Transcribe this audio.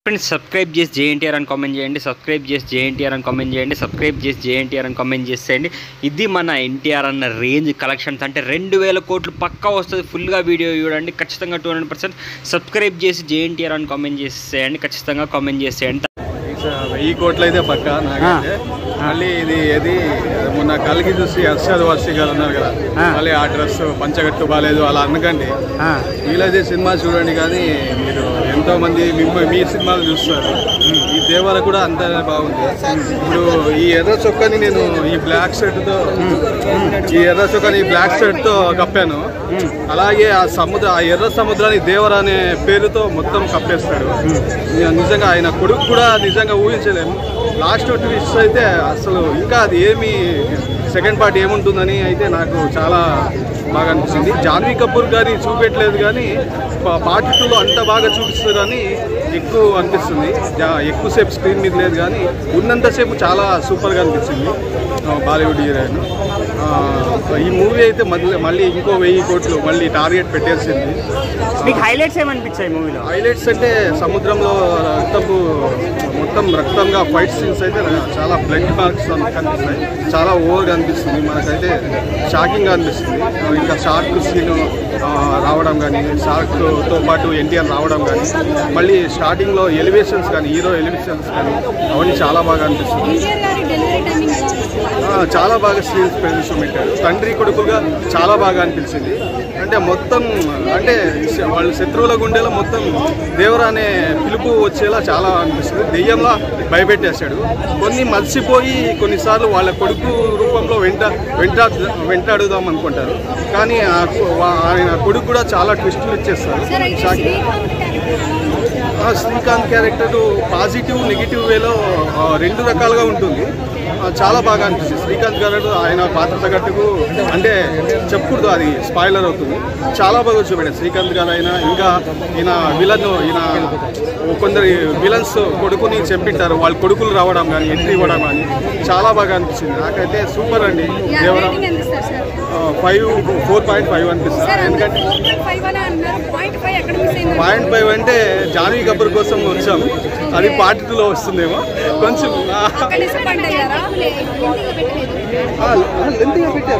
Friends subscribe చేసి JNTR అని comment చేయండి. సబ్స్క్రైబ్ చేసి జేఎన్టీఆర్ అని కామెంట్ చేయండి. సబ్స్క్రైబ్ చేసి జేఎన్టీఆర్ అని కామెంట్ చేసేయండి. ఇది మన ఎన్టీఆర్ అన్న రేంజ్ కలెక్షన్స్ అంటే 2000 కోట్లు పక్కా వస్తుంది. ఫుల్గా వీడియో చూడండి. ఖచ్చితంగా 200% సబ్స్క్రైబ్ చేసి జేఎన్టీఆర్ అని కామెంట్ చేసేయండి. ఖచ్చితంగా కామెంట్ చేసేయండి. 1000 కోట్లు అయితే పక్కా నాకైతే. మళ్ళీ ఇది మొన్న కలిగి చూసి అర్షద్ వర్షి గారు అన్నారు కదా, మళ్ళీ ఆ డ్రెస్ పంచగట్టు బాగాలేదు అలా అనకండి. వీలైతే సినిమా చూడండి, కానీ మీరు ఎంతో మంది మీ సినిమాలు చూస్తారు. ఈ దేవాల కూడా అంత బాగుంది. ఇప్పుడు ఈ ఎర్ర చొక్కాని నేను ఈ బ్లాక్ షర్ట్తో కప్పాను. అలాగే ఆ ఎర్ర సముద్రాన్ని దేవర అనే పేరుతో మొత్తం కప్పేస్తాడు. నిజంగా ఆయన కొడుకు కూడా నిజంగా ఊహించలేము. లాస్ట్ ట్విస్ట్ అయితే అసలు ఇంకా అది ఏమి సెకండ్ పార్ట్ ఏముంటుందని అయితే నాకు చాలా బాగా అనిపించింది. జాన్వీ కపూర్ గారి చూపెట్టలేదు, కానీ పార్ట్ 2లో అంత బాగా చూపిస్తారని ఎక్కువ అనిపిస్తుంది. ఎక్కువసేపు స్క్రీన్ మీద లేదు, కానీ ఉన్నంతసేపు చాలా సూపర్గా అనిపించింది. బాలీవుడ్ హీరోయిన్ ఈ మూవీ అయితే మళ్ళీ ఇంకో 1000 కోట్లు మళ్ళీ టార్గెట్ పెట్టేసింది. మీకు హైలైట్స్ ఏమనిపించాయి మూవీలో? హైలైట్స్ అంటే సముద్రంలో మొత్తం రక్తంగా ఫైట్ సీన్స్ అయితే చాలా బ్లడ్ మార్క్స్ కనిపిస్తాయి. చాలా ఓవర్గా అనిపిస్తుంది. మనకైతే షాకింగ్గా అనిపిస్తుంది. ఇంకా షార్క్ సీన్ రావడం కానీ, షార్క్తో పాటు ఎన్టీఆర్ రావడం కానీ, మళ్ళీ స్టార్టింగ్లో ఎలివేషన్స్ కానీ, హీరో ఎలివేషన్స్ కానీ అవన్నీ చాలా బాగా అనిపిస్తుంది. చాలా బాగా సీన్స్ ప్రదర్శన పెట్టారు. తండ్రి కొడుకుగా చాలా బాగా అనిపించింది. అంటే మొత్తం వాళ్ళ శత్రువుల గుండెలో మొత్తం దేవరా అనే పిలుపు వచ్చేలా చాలా అనిపిస్తుంది. దెయ్యంలా భయపెట్టేశాడు. కొన్ని మర్చిపోయి కొన్నిసార్లు వాళ్ళ కొడుకు రూపంలో వెంటాడుదాం అనుకుంటారు, కానీ ఆయన కొడుకు కూడా చాలా ట్విస్టులు ఇచ్చేస్తారు. శ్రీకాంత్ క్యారెక్టర్ పాజిటివ్ నెగిటివ్ వేలో 2 రకాలుగా ఉంటుంది. చాలా బాగా అనిపిస్తుంది. శ్రీకాంత్ గారు ఆయన పాత్ర తగ్గట్టుకు అంటే చెప్పకూడదు, అది స్పాయిలర్ అవుతుంది. చాలా బాగా చూపెట్టారు శ్రీకాంత్ గారు. ఇంకా ఈయన కొందరు విలన్స్ కొడుకుని చెప్పింటారు. వాళ్ళ కొడుకులు రావడం కానీ, ఎంట్రీ ఇవ్వడం కానీ చాలా బాగా అనిపించింది. నాకైతే సూపర్ అండి. దేవరా 4.5 అనిపిస్తుంది. ఎందుకంటే 0.5 అంటే జాన్వీ కపూర్ కోసం వచ్చాము. అది పార్ట్ 2లో వస్తుందేమో. కొంచెం లెంతీగా పెట్టారు.